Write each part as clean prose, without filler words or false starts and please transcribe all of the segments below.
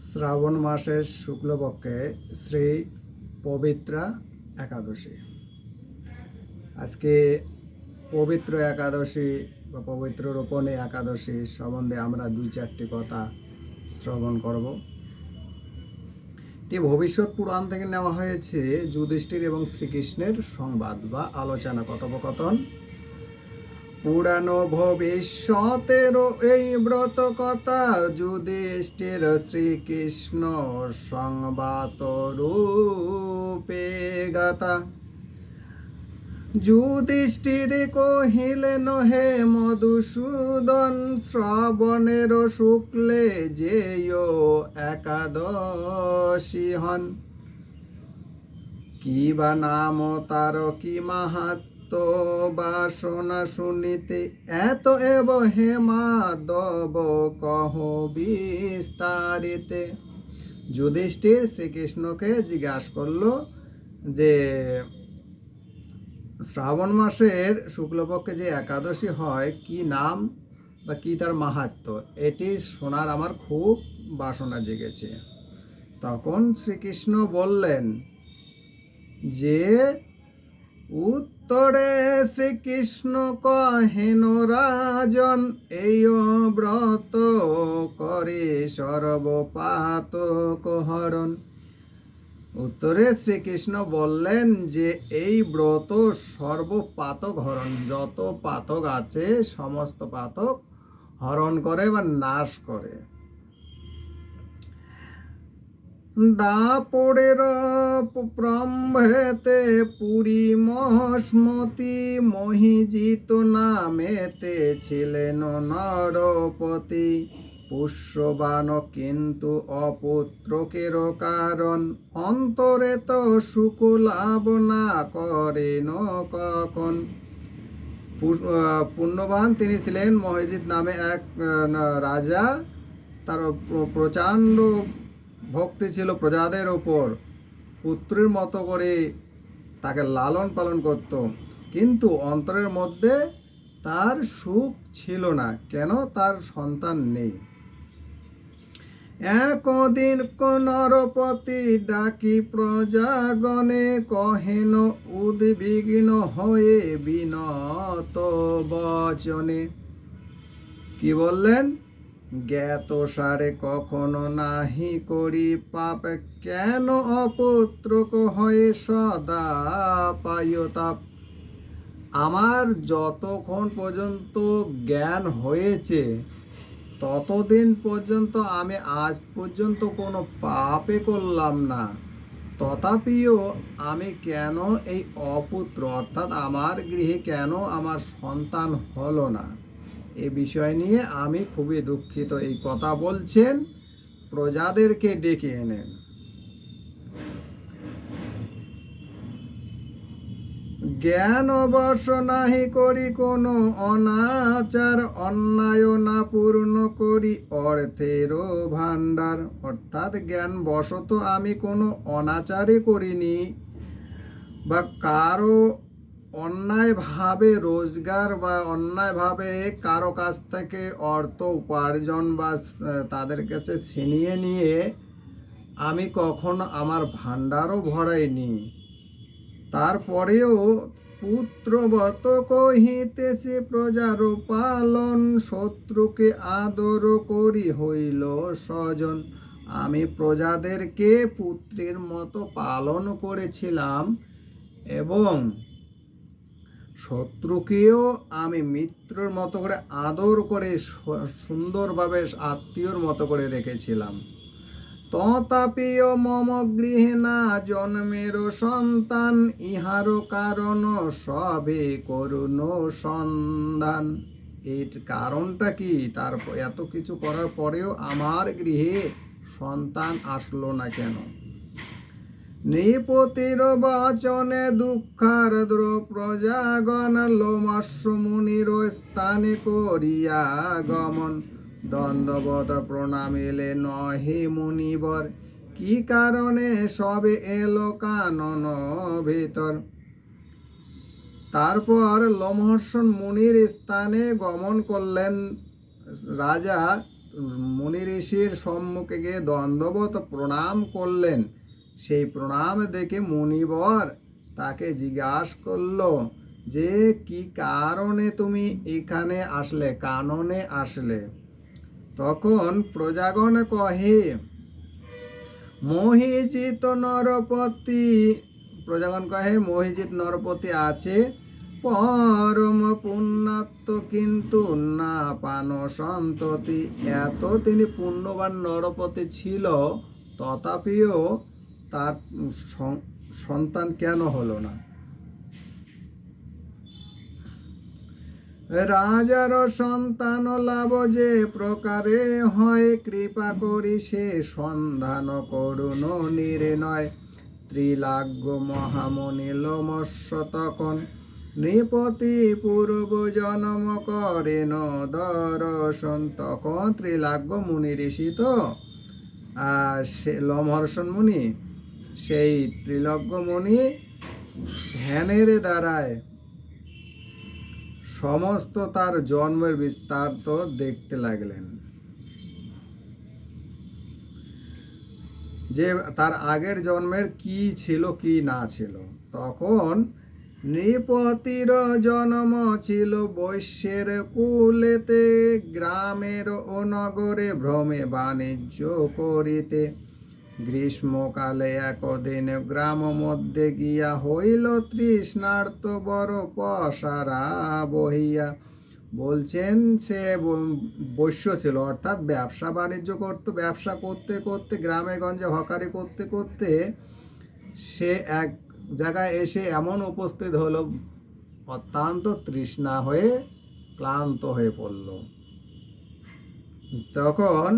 শ্রাবণ মাসের শুক্লপক্ষে শ্রী পবিত্রা একাদশী। আজকে পবিত্র একাদশী বা পবিত্র রোপণী একাদশী সম্বন্ধে আমরা 2-4টি কথা শ্রবণ করব। এটি ভবিষ্যৎ পুরাণ থেকে নেওয়া হয়েছে। যুধিষ্ঠির এবং শ্রীকৃষ্ণের সংবাদ বা আলোচনা, কথোপকথন। পুরানো ভবিষ্যতের এই ব্রত কথা, যুধিষ্ঠির শ্রীকৃষ্ণ সংবাদ রূপে গাথা। যুধিষ্ঠির কহিলেন, হে মধুসূদন, শ্রাবণের শুক্লে যেয় একাদশী হন। কি বা নাম তার, কি মাহাত্ম বাসনা শুনিতে, এত এব হে মাধব কহ বিস্তারিতে। যুধিষ্ঠির শ্রীকৃষ্ণকে জিজ্ঞাসা করলো যে শ্রাবণ মাসের শুক্লপক্ষে যে একাদশী হয়, কি নাম বা কি তার মাহাত্ম, এটি শোনার আমার খুব বাসনা জেগেছে। তখন শ্রীকৃষ্ণ বললেন যে, উত্তরে শ্রীকৃষ্ণ কহেন, রাজন, এই ব্রত করে সর্বপাতক হরণ। উত্তরে শ্রীকৃষ্ণ বললেন যে এই ব্রত সর্বপাতক হরণ, যত পাতক আছে সমস্ত পাতক হরণ করে বা নাশ করে। দাপড়ের প্রম্ভেতে পুরী মহস্মতি, মহিজিত নামেতে ছিলেন নরপতি। পুষ্যবান কিন্তু অপুত্রকের কারণ, অন্তরে তো সুখ লাভ না করেন কখন। পুণ্যবান তিনি ছিলেন, মহিজিত নামে এক রাজা। তার প্রচণ্ড ভক্তি ছিল প্রজাদের ওপর, পুত্রের মতো করে তাকে লালন পালন করত, কিন্তু অন্তরের মধ্যে তার সুখ ছিল না। কেন? তার সন্তান নেই। একদিন নরপতি ডাকি প্রজাগণে, কহেন উদ্বিগ্ন হয়ে বিনত বচনে। কি বললেন? জ্ঞাত সারে কখনো নাহি করি পাপ, কেন অপুত্রক হয়ে সদা পাইও তাপ। আমার যতক্ষণ পর্যন্ত জ্ঞান হয়েছে ততদিন পর্যন্ত আমি আজ পর্যন্ত কোনো পাপে করলাম না, তথাপিও আমি কেন এই অপুত্র, অর্থাৎ আমার গৃহে কেন আমার সন্তান হলো না, এ বিষয় নিয়ে আমি খুবই দুঃখিত। এই কথা বলছেন, প্রজাদেরকে ডেকে এনেন। জ্ঞান অবশ্য নাহি করি কোনো অনাচার, অন্যায় না পূর্ণ করি অর্থের ভাণ্ডার। অর্থাৎ জ্ঞান বশত আমি কোনো অনাচারই করিনি বা কারো অন্যায়ভাবে রোজগার বা অন্যায়ভাবে কারো কাছ থেকে অর্থ উপার্জন বা তাদের কাছে ছিনিয়ে নিয়ে আমি কখনো আমার ভাণ্ডারও ভরাইনি। তারপরেও পুত্রবত কহিতেছে প্রজার পালন, শত্রুকে আদর করি হইল স্বজন। আমি প্রজাদেরকে পুত্রের মতো পালন করেছিলাম এবং শত্রুকেও আমি মিত্রর মতো করে আদর করে সুন্দরভাবে আত্মীয়র মতো করে রেখেছিলাম। তথাপিও মম গৃহে না জন্মের সন্তান, ইহার কারণ সবে করুণ সন্ধান। এর কারণটা কি? তার এত কিছু করার পরেও আমার গৃহে সন্তান আসলো না কেন? নৃপতির বচনে দুঃখার্দ্র প্রজাগণ, লোমস্য মুনির স্থানে করিয়া গমন। দণ্ডবত প্রণামিলে নহে মুনিবর, কি কারণে সবে এলো কানন ভিতর। তারপর লোমহর্ষণ মুনির স্থানে গমন করলেন রাজা মুনি ঋষির সম্মুখে গিয়ে দণ্ডবত প্রণাম করলেন। সেই প্রণাম দেখে মুনিবর তাকে জিজ্ঞাসা করলো যে কি কারণে তুমি এখানে আসলে, কাননে আসলে? তখন প্রজাগণ কহে, মোহিজিত নরপতি, প্রজাগণ কহে মোহিজিত নরপতি আছে পরম পুণ্যাত্ম কিন্তু না পান সন্ততি। এত তিনি পুণ্যবান নরপতি ছিল, তথাপিও তার সন্তান কেন হলো না? রাজার সন্তান লাভ যে প্রকারে হয়, কৃপা করি সে সন্ধান করুন নির্ণয়। ত্রিলাগ্য মহামণি লোমস্য তখন, নৃপতি পূর্ব জন্ম করেন দর্শন। তখন ত্রিলাগ্য মুনি ঋষি তো সে লোমহর্ষণ মুনি, সেই ত্রিলগ্য মুনি ধ্যানের দ্বারায় সমস্ত তার জন্মের বিস্তার তো দেখতে লাগলেন, যে তার আগের জন্মের কি ছিল কি না ছিল। তখন নৃপতির জন্ম ছিল বৈশ্যের কুলেতে, গ্রামের ও নগরে ভ্রমে বাণিজ্য করিতে। গ্রীষ্মকালে একদিন গ্রাম মধ্যে গিয়া হইল তৃষ্ণার্ত বড় পসারা বহিয়া। বলছেন সে বৈশ্য ছিল, অর্থাৎ ব্যবসা বাণিজ্য করতো। ব্যবসা করতে করতে, গ্রামে গঞ্জে হকারি করতে করতে সে এক জায়গায় এসে এমন উপস্থিত হলো, অত্যন্ত তৃষ্ণা হয়ে ক্লান্ত হয়ে পড়ল। তখন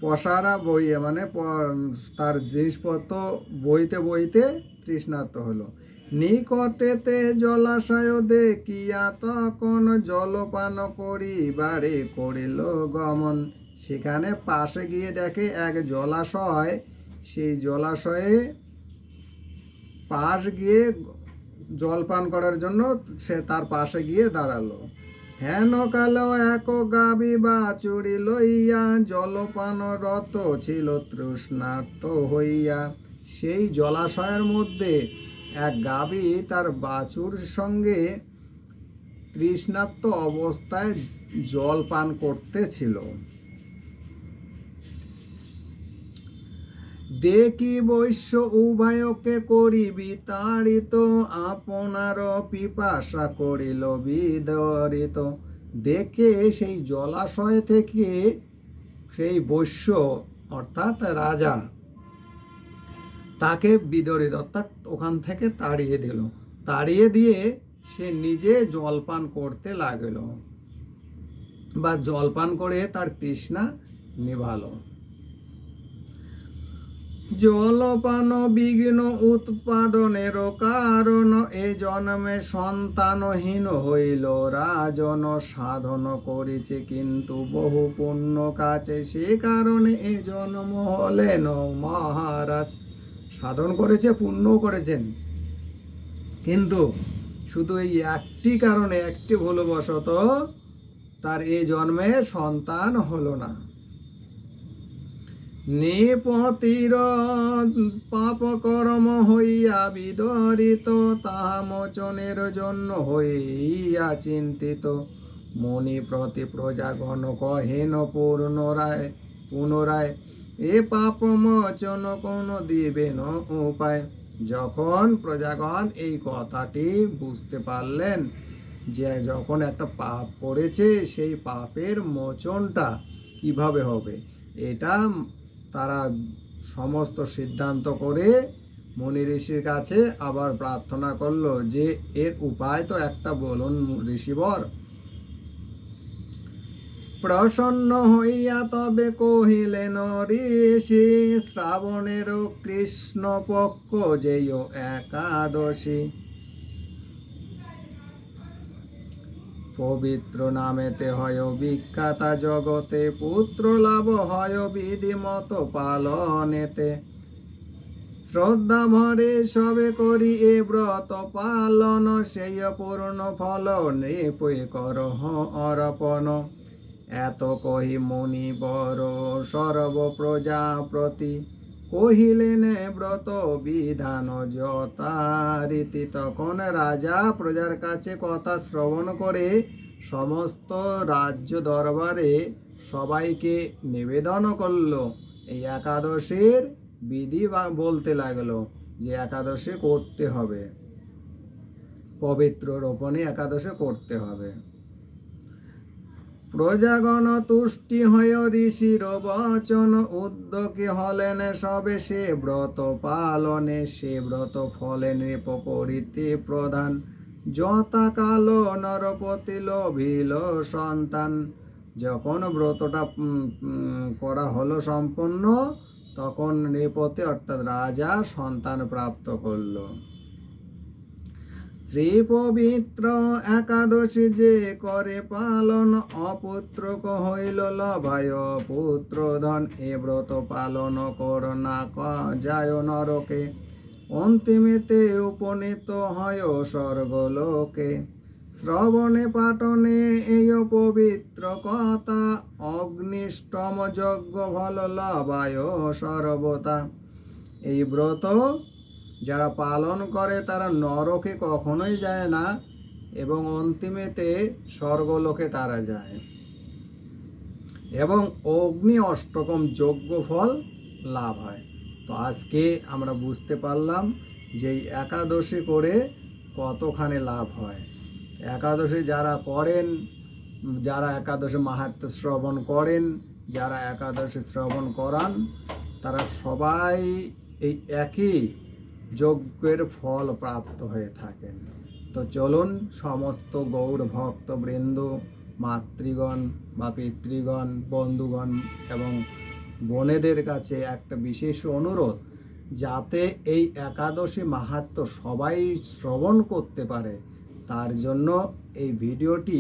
পসারা বইয়ে মানে তার জিনিসপত্র বইতে বইতে তৃষ্ণার্ত হলো। নিকটেতে জলাশয় দেখিয়া তখন জলপান করিবারে করিল গমন। সেখানে পাশে গিয়ে দেখে এক জলাশয়, সেই জলাশয়ে পাশ গিয়ে জলপান করার জন্য সে তার পাশে গিয়ে দাঁড়ালো। হেন কালো এক গাবি বাছুরি লইয়া জলপানরত ছিল তৃষ্ণার্ত হইয়া। সেই জলাশয়ের মধ্যে এক গাবি তার বাছুর সঙ্গে তৃষ্ণার্ত অবস্থায় জল পান করতেছিল। দেখি বৈশ্য উভয়কে করি বিতাড়িত, আপনার পিপাসা করিল বিদরিত। দেখে সেই জলাশয় থেকে সেই বৈশ্য অর্থাৎ রাজা তাকে বিদরিত অর্থাৎ ওখান থেকে তাড়িয়ে দিল। তাড়িয়ে দিয়ে সে নিজে জলপান করতে লাগল, বা জলপান করে তার তৃষ্ণা নিভালো। জলপান বিঘ্ন উৎপাদনের কারণ, এ জন্মে সন্তানহীন হইল রাজন। সাধন করেছে কিন্তু বহু পুণ্য কাছে, সে কারণে এ জন্ম হলেন মহারাজ। সাধন করেছে, পুণ্য করেছেন, কিন্তু শুধু এই একটি কারণে, একটি ভুলবশত তার এই জন্মে সন্তান হলো না। নৃপতির পাপ কর্ম হইয়া বিদরিত, তাহা মোচনের জন্য হইয়া চিন্তিত। মুনি প্রতি প্রজাগণ কহেন পুনরায়, এ পাপ মোচন কোন দিবেন উপায়। যখন প্রজাগণ এই কথাটি বুঝতে পারলেন যে যখন একটা পাপ করেছে সেই পাপের মোচনটা কিভাবে হবে, এটা তারা সমস্ত সিদ্ধান্ত করে মুনি ঋষির কাছে আবার প্রার্থনা করলো যে এর উপায় তো একটা বলুন ঋষিবর। প্রসন্ন হইয়া তবে কহিলেন ঋষি, শ্রাবণের কৃষ্ণ পক্ষ যেয় একাদশী, পবিত্র নামেতে হয় বিখ্যাতা জগতে, পুত্র লাভ হয় বিধিমত পালনেতে। শ্রদ্ধা ভরে সবে করি এ ব্রত পালন, সেই পূর্ণ ফল নৃপই করহ অর্পণ। এত কহি মুনিবর সর্বপ্রজাপতি, কহিলেন ব্রত বিধান যথারীতি। তখন রাজা প্রজার কাছে কথা শ্রবণ করে সমস্ত রাজ্য দরবারে সবাইকে নিবেদন করলো। এই একাদশীর বিধি বলতে লাগলো যে একাদশী করতে হবে, পবিত্র রোপণী একাদশী করতে হবে। প্রজাগণ তুষ্টি হয়ে ঋষির বচন উদ্যোগী হলেন সবে সে ব্রত পালনে। সে ব্রত ফলে নৃপ করিতে প্রধান, যথা কাল নরপতি লোভিল সন্তান। যখন ব্রতটা করা হলো সম্পন্ন, তখন নৃপতি অর্থাৎ রাজা সন্তান প্রাপ্ত করলো। শ্রী পবিত্র একাদশী যে করে পালন, অপুত্রক হইল লভায় পুত্রধন। এ ব্রত পালন কর না যায় নরকে, অন্তিমেতে উপনীত হয় স্বর্গলোকে। শ্রবণে পাঠনে এই পবিত্র কথা, অগ্নিষ্টম যজ্ঞ ফল লভায় সর্বতা। এই ব্রত যারা পালন করে তারা নরকে কখনোই যায় না, এবং অন্তিমেতে স্বর্গলোকে তারা যায়, এবং অগ্নি অষ্টকম যজ্ঞ ফল লাভ হয়। তো আজকে আমরা বুঝতে পারলাম যে এই একাদশী করে কতখানি লাভ হয়। একাদশী যারা করেন, যারা একাদশী মাহাত্ম্য শ্রবণ করেন, যারা একাদশী শ্রবণ করান, তারা সবাই এই একই যজ্ঞের ফল প্রাপ্ত হয়ে থাকেন। তো চলুন সমস্ত গৌর ভক্তবৃন্দ, মাতৃগণ বা পিতৃগণ, বন্ধুগণ এবং বোনেদের কাছে একটা বিশেষ অনুরোধ, যাতে এই একাদশী মাহাত্ম্য সবাই শ্রবণ করতে পারে, তার জন্য এই ভিডিওটি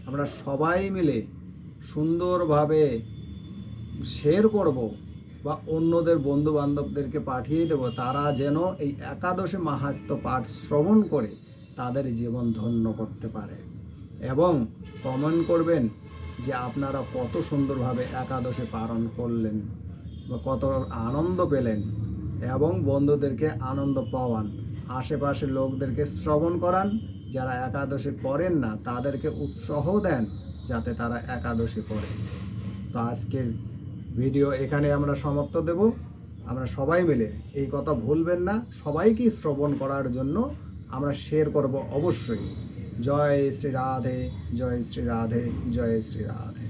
আমরা সবাই মিলে সুন্দরভাবে শেয়ার করব বা অন্যদের বন্ধু বান্ধবদেরকে পাঠিয়ে দেব, তারা যেন এই একাদশী মাহাত্ম্য পাঠ শ্রবণ করে তাদের জীবন ধন্য করতে পারে। এবং কমেন্ট করবেন যে আপনারা কত সুন্দরভাবে একাদশী পালন করলেন বা কত আনন্দ পেলেন, এবং বন্ধুদেরকে আনন্দ পাওয়ান, আশেপাশের লোকদেরকে শ্রবণ করান। যারা একাদশী করেন না তাদেরকে উৎসাহ দেন যাতে তারা একাদশী করে। তো আজকের ভিডিও এখানে আমরা সমাপ্ত দেব। আমরা সবাই মিলে এই কথা ভুলবেন না, সবাইকে শ্রবণ করার জন্য আমরা শেয়ার করব অবশ্যই। জয় শ্রী রাধে, জয় শ্রী রাধে, জয় শ্রী রাধে।